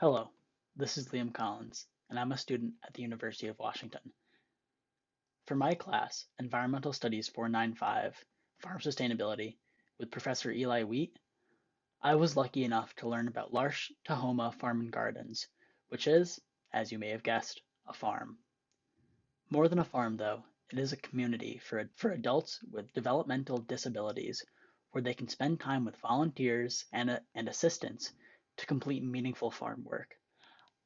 Hello, this is Liam Collins, and I'm a student at the University of Washington. For my class, Environmental Studies 495, Farm Sustainability, with Professor Eli Wheat, I was lucky enough to learn about L'Arche Tahoma Farm and Gardens, which is, as you may have guessed, a farm. More than a farm, though, it is a community for adults with developmental disabilities where they can spend time with volunteers and assistants to complete meaningful farm work.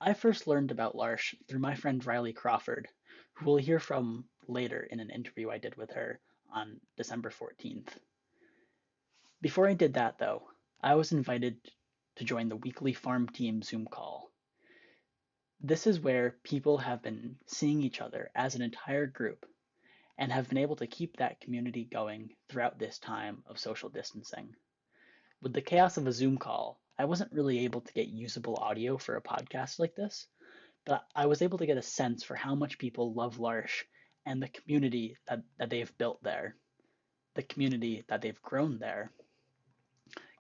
I first learned about L'Arche through my friend Rileigh Crawford, who we'll hear from later in an interview I did with her on December 14th. Before I did that, though, I was invited to join the weekly farm team Zoom call. This is where people have been seeing each other as an entire group and have been able to keep that community going throughout this time of social distancing. With the chaos of a Zoom call, I wasn't really able to get usable audio for a podcast like this, but I was able to get a sense for how much people love L'Arche and the community that they've built there, the community that they've grown there.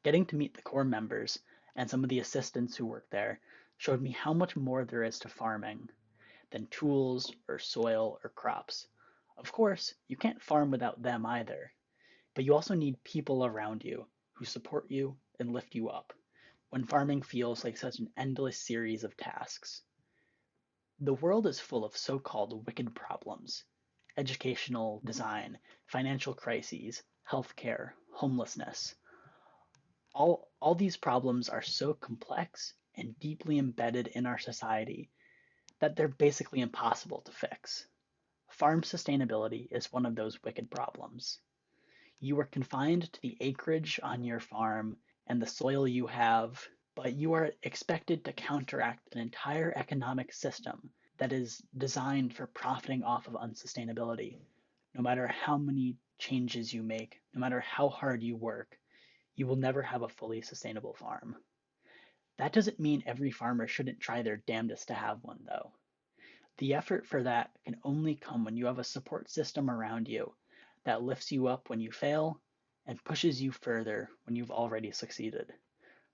Getting to meet the core members and some of the assistants who work there showed me how much more there is to farming than tools or soil or crops. Of course, you can't farm without them either, but you also need people around you who support you and lift you up when farming feels like such an endless series of tasks. The world is full of so-called wicked problems: educational design, financial crises, healthcare, homelessness. All these problems are so complex and deeply embedded in our society that they're basically impossible to fix. Farm sustainability is one of those wicked problems. You are confined to the acreage on your farm and the soil you have, but you are expected to counteract an entire economic system that is designed for profiting off of unsustainability. No matter how many changes you make, no matter how hard you work, you will never have a fully sustainable farm. That doesn't mean every farmer shouldn't try their damnedest to have one, though. The effort for that can only come when you have a support system around you that lifts you up when you fail and pushes you further when you've already succeeded.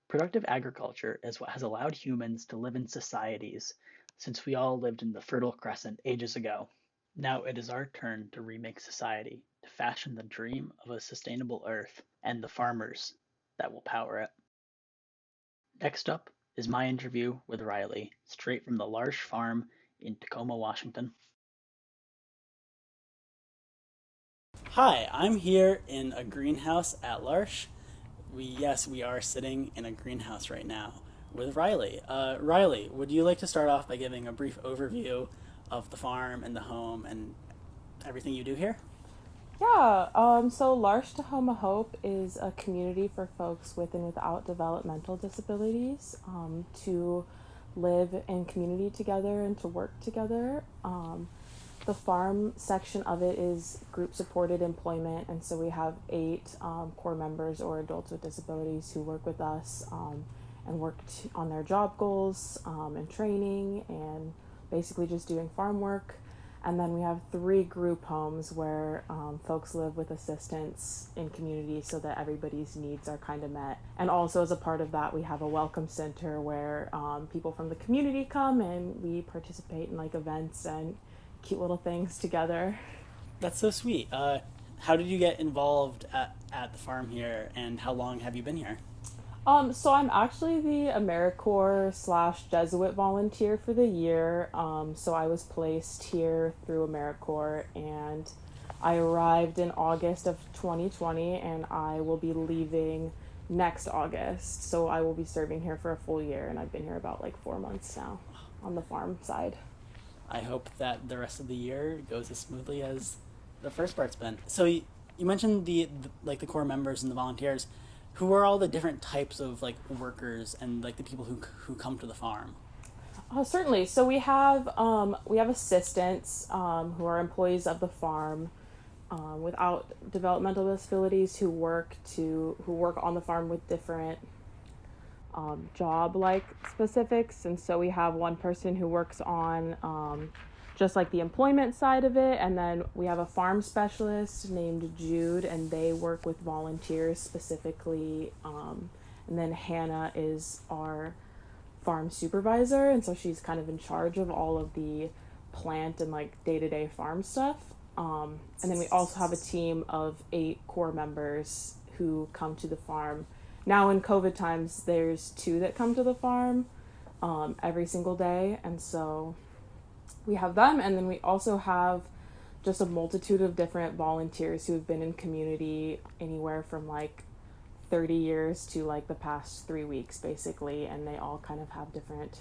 Productive agriculture is what has allowed humans to live in societies since we all lived in the Fertile Crescent ages ago. Now it is our turn to remake society, to fashion the dream of a sustainable Earth and the farmers that will power it. Next up is my interview with Rileigh, straight from the L'Arche farm in Tahoma, Washington. Hi, I'm here in a greenhouse at L'Arche. We are sitting in a greenhouse right now with Rileigh. Rileigh, would you like to start off by giving a brief overview of the farm and the home and everything you do here? So L'Arche Tahoma Hope is a community for folks with and without developmental disabilities to live in community together and to work together. The farm section of it is group supported employment, and so we have eight core members or adults with disabilities who work with us and work on their job goals and training and basically just doing farm work. And then we have three group homes where folks live with assistance in community so that everybody's needs are kind of met. And also, as a part of that, we have a welcome center where people from the community come and we participate in like events and cute little things together. That's so sweet. How did you get involved at the farm here, and how long have you been here? So I'm actually the AmeriCorps slash Jesuit volunteer for the year. So I was placed here through AmeriCorps, and I arrived in August of 2020, and I will be leaving next August. So I will be serving here for a full year, and I've been here about like 4 months now on the farm side. I hope that the rest of the year goes as smoothly as the first part's been. So you mentioned the core members and the volunteers. Who are all the different types of like workers and like the people who come to the farm? Certainly. So we have assistants who are employees of the farm without developmental disabilities who work on the farm with different job like specifics. And so we have one person who works on just like the employment side of it, and then we have a farm specialist named Jude, and they work with volunteers specifically. And then Hannah is our farm farm supervisor, and so she's kind of in charge of all of the plant and like day-to-day farm stuff. And then we also have a team of 8 core members who come to the farm. Now in COVID times, there's 2 that come to the farm every single day, and so we have them. And then we also have just a multitude of different volunteers who have been in community anywhere from like 30 years to like the past 3 weeks basically, and they all kind of have different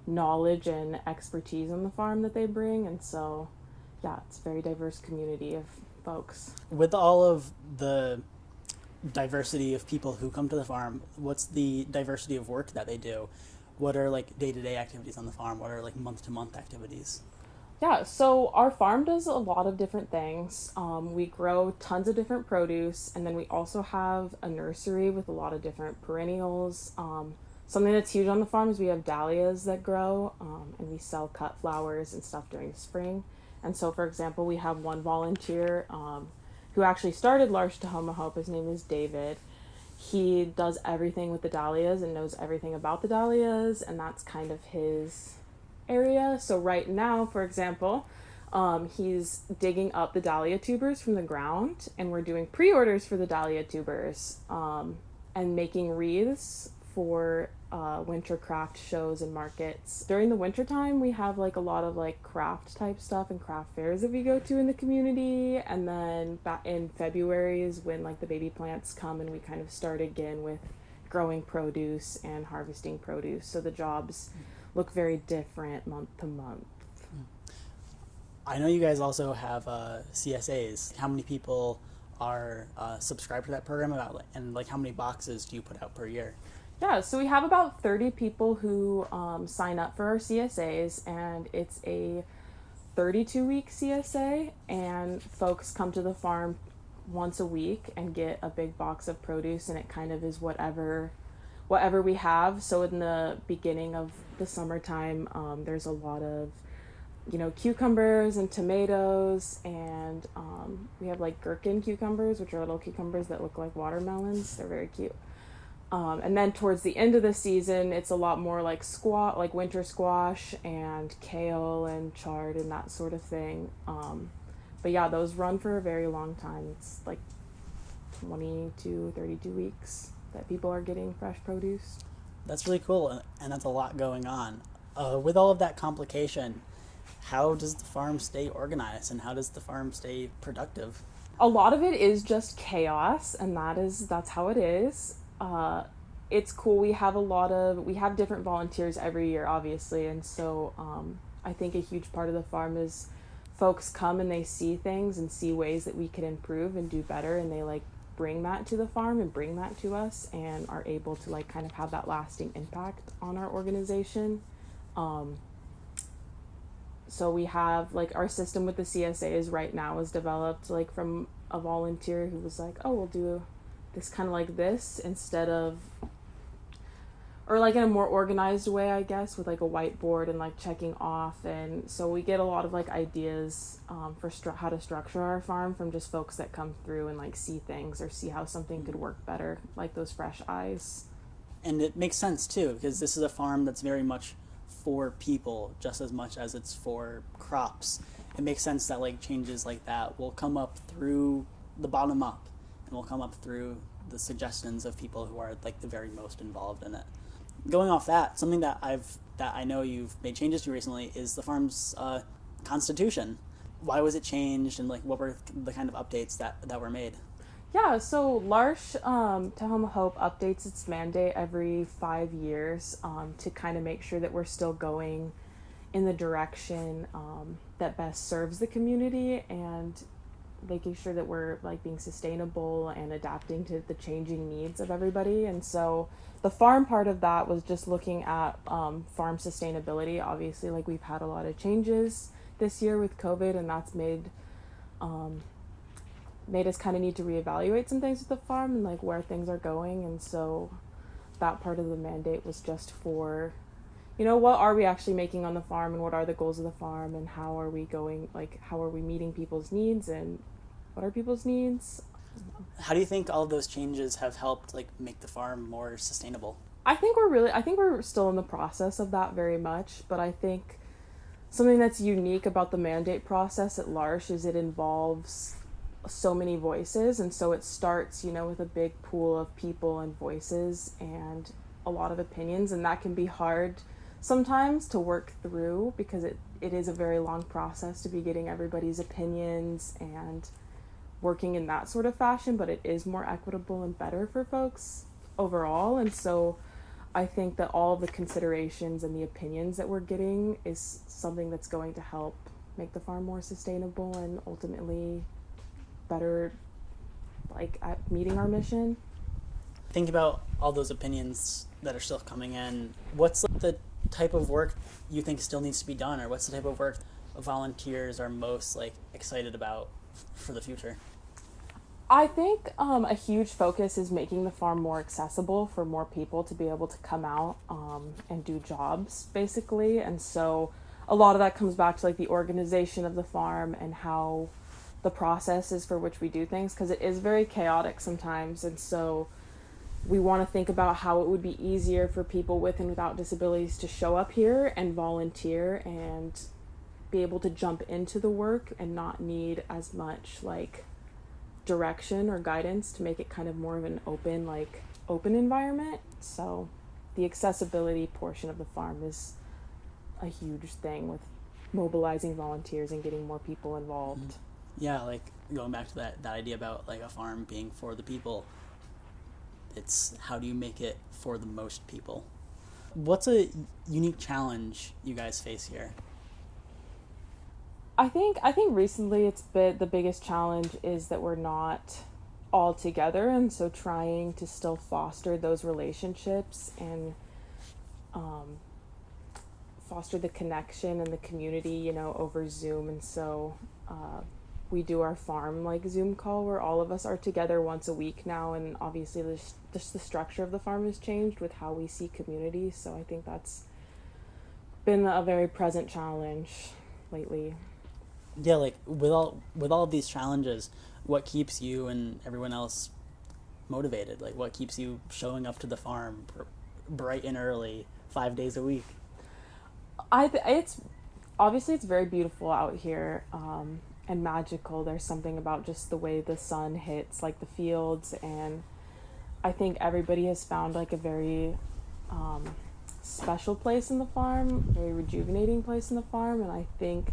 knowledge and expertise on the farm that they bring, and so yeah, it's a very diverse community of folks. With all of the diversity of people who come to the farm, what's the diversity of work that they do? What are like day-to-day activities on the farm? What are like month-to-month activities? Yeah, so our farm does a lot of different things. We grow tons of different produce, and then we also have a nursery with a lot of different perennials. Something that's huge on the farm is we have dahlias that grow, and we sell cut flowers and stuff during the spring. And so, for example, we have one volunteer who actually started L'Arche Tahoma Hope. His name is David. He does everything with the dahlias and knows everything about the dahlias, and that's kind of his area. So right now, for example, he's digging up the dahlia tubers from the ground, and we're doing pre-orders for the dahlia tubers and making wreaths for winter craft shows and markets. During the winter time, we have like a lot of like craft type stuff and craft fairs that we go to in the community, and then back in February is when like the baby plants come, and we kind of start again with growing produce and harvesting produce. So the jobs look very different month to month. I know you guys also have CSAs. How many people are subscribed to that program, and like how many boxes do you put out per year? Yeah, so we have about 30 people who sign up for our CSAs, and it's a 32-week CSA, and folks come to the farm once a week and get a big box of produce, and it kind of is whatever we have. So in the beginning of the summertime, there's a lot of cucumbers and tomatoes, and we have like gherkin cucumbers, which are little cucumbers that look like watermelons. They're very cute. And then towards the end of the season, it's a lot more like winter squash and kale and chard and that sort of thing. But yeah, those run for a very long time. It's like 20 to 32 weeks that people are getting fresh produce. That's really cool, and that's a lot going on. With all of that complication, how does the farm stay organized, and how does the farm stay productive? A lot of it is just chaos, and that's how it is. It's cool. We have different volunteers every year, obviously, and so I think a huge part of the farm is folks come and they see things and see ways that we can improve and do better, and they like bring that to the farm and bring that to us, and are able to like kind of have that lasting impact on our organization. So we have like our system with the CSAs right now is developed like from a volunteer who was like, oh, we'll do this kind of like this instead of, or like in a more organized way, I guess, with like a whiteboard and like checking off. And so we get a lot of like ideas for how to structure our farm from just folks that come through and like see things or see how something could work better, like those fresh eyes. And it makes sense too, because this is a farm that's very much for people just as much as it's for crops. It makes sense that like changes like that will come up through the bottom up, and will come up through the suggestions of people who are like the very most involved in it. Going off that, something that I know you've made changes to recently is the farm's constitution. Why was it changed, and like what were the kind of updates that were made? Yeah, so L'Arche Tahoma Hope updates its mandate every 5 years to kind of make sure that we're still going in the direction that best serves the community, and making sure that we're like being sustainable and adapting to the changing needs of everybody. And so the farm part of that was just looking at farm sustainability. Obviously, like we've had a lot of changes this year with COVID, and that's made us kind of need to reevaluate some things with the farm and like where things are going. And so that part of the mandate was just for, what are we actually making on the farm, and what are the goals of the farm, and how are we meeting people's needs, and what are people's needs? How do you think all of those changes have helped like make the farm more sustainable? I think we're still in the process of that very much, but I think something that's unique about the mandate process at L'Arche is it involves so many voices, and so it starts, you know, with a big pool of people and voices and a lot of opinions, and that can be hard sometimes to work through because it is a very long process to be getting everybody's opinions and working in that sort of fashion, but it is more equitable and better for folks overall. And so I think that all of the considerations and the opinions that we're getting is something that's going to help make the farm more sustainable and ultimately better, like, at meeting our mission. Think about all those opinions that are still coming in. What's the type of work you think still needs to be done, or what's the type of work volunteers are most like excited about for the future? I think a huge focus is making the farm more accessible for more people to be able to come out and do jobs, basically. And so a lot of that comes back to like the organization of the farm and how the process is for which we do things, because it is very chaotic sometimes. And so we want to think about how it would be easier for people with and without disabilities to show up here and volunteer and be able to jump into the work and not need as much like direction or guidance to make it kind of more of an open environment. So the accessibility portion of the farm is a huge thing with mobilizing volunteers and getting more people involved. Yeah, like going back to that idea about like a farm being for the people, it's how do you make it for the most people? What's a unique challenge you guys face here? I think recently it's been the biggest challenge is that we're not all together, and so trying to still foster those relationships and um, foster the connection and the community, you know, over Zoom. And so we do our farm like Zoom call where all of us are together once a week now, and obviously the structure of the farm has changed with how we see community. So I think that's been a very present challenge lately. Yeah, like with all of these challenges, what keeps you and everyone else motivated? Like what keeps you showing up to the farm bright and early, 5 days a week? It's obviously it's very beautiful out here, and magical. There's something about just the way the sun hits like the fields, and I think everybody has found like a very um, special place in the farm, very rejuvenating place in the farm. And I think,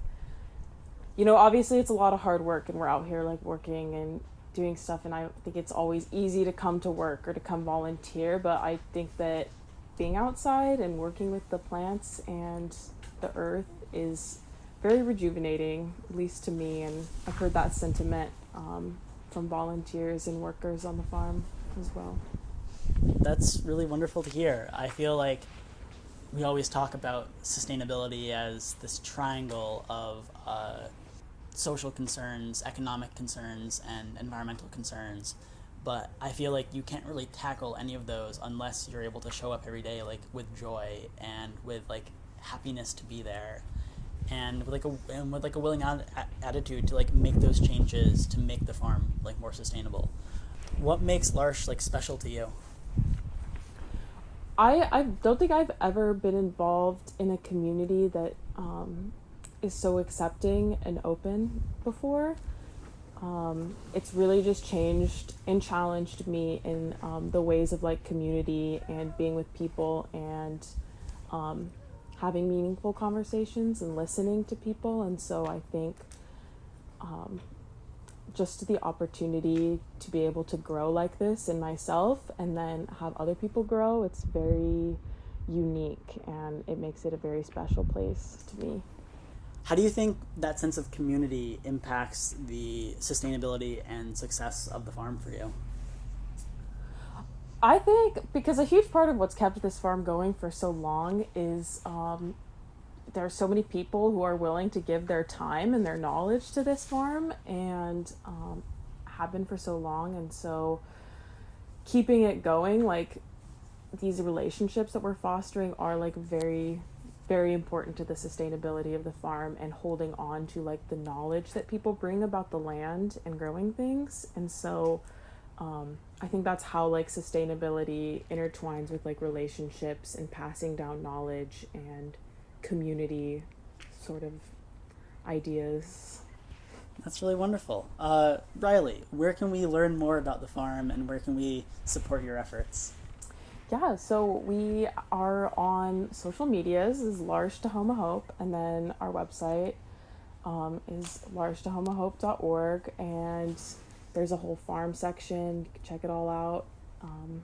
you know, obviously it's a lot of hard work, and we're out here like working and doing stuff, and I think it's always easy to come to work or to come volunteer, but I think that being outside and working with the plants and the earth is very rejuvenating, at least to me. And I've heard that sentiment from volunteers and workers on the farm as well. That's really wonderful to hear. I feel like we always talk about sustainability as this triangle of social concerns, economic concerns, and environmental concerns. But I feel like you can't really tackle any of those unless you're able to show up every day like with joy and with like happiness to be there, and with like a willing attitude to like make those changes to make the farm like more sustainable. What makes L'Arche like special to you? I don't think I've ever been involved in a community that is so accepting and open before. It's really just changed and challenged me in the ways of like community and being with people and um, having meaningful conversations and listening to people. And so I think um, just the opportunity to be able to grow like this in myself and then have other people grow, it's very unique and it makes it a very special place to me. How do you think that sense of community impacts the sustainability and success of the farm for you? I think because a huge part of what's kept this farm going for so long is there are so many people who are willing to give their time and their knowledge to this farm and have been for so long. And so keeping it going, like these relationships that we're fostering are like very, very important to the sustainability of the farm and holding on to like the knowledge that people bring about the land and growing things. And so I think that's how like sustainability intertwines with like relationships and passing down knowledge and community sort of ideas. That's really wonderful. Rileigh, where can we learn more about the farm and where can we support your efforts? Yeah, so we are on social medias is Large Tahoma Hope, and then our website is largetahomahope.org, and there's a whole farm section. You can check it all out. Um,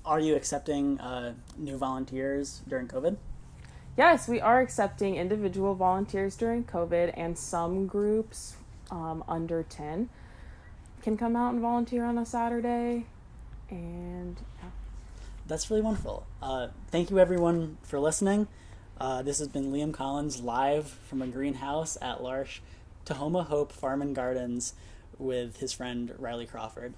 Are you accepting new volunteers during COVID? yes, we are accepting individual volunteers during COVID, and some groups under 10 can come out and volunteer on a Saturday. And yeah. That's really wonderful. Thank you, everyone, for listening. This has been Liam Collins live from a greenhouse at Larch Tahoma Hope Farm and Gardens with his friend Rileigh Crawford.